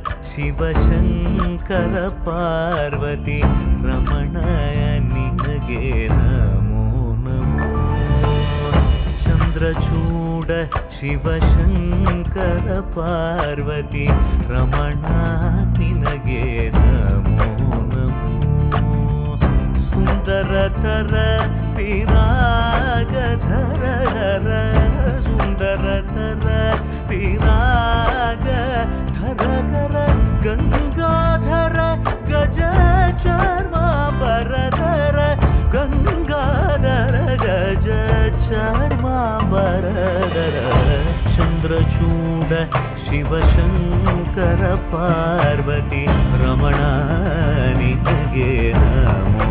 ಶಿವಶಂಕರ ಪಾರ್ವತಿ ರಮಣ ನಿನಗೆ ನಮೋ ನಮೋ. ಚಂದ್ರಚೂಡ ಶಿವಶಂಕರ ಪಾರ್ವತಿ ರಮಣ ನಿನಗೆ ನಮೋ ನಮೋ. ಸುಂದರತರ ವಿರಾಗಧರ ಸುಂದರತರ ವಿರಾಗಧರ ಗಂಗಾಧರ ಗಜ ಚರ್ಮಾಂಬರಧರ ಗಂಗಾಧರ ಗಜ ಚರ್ಮಾಂಬರಧರ. ಚಂದ್ರಚೂಡ ಶಿವಶಂಕರ ಪಾರ್ವತಿ ರಮಣ ನಿನಗೆ ನಮೋ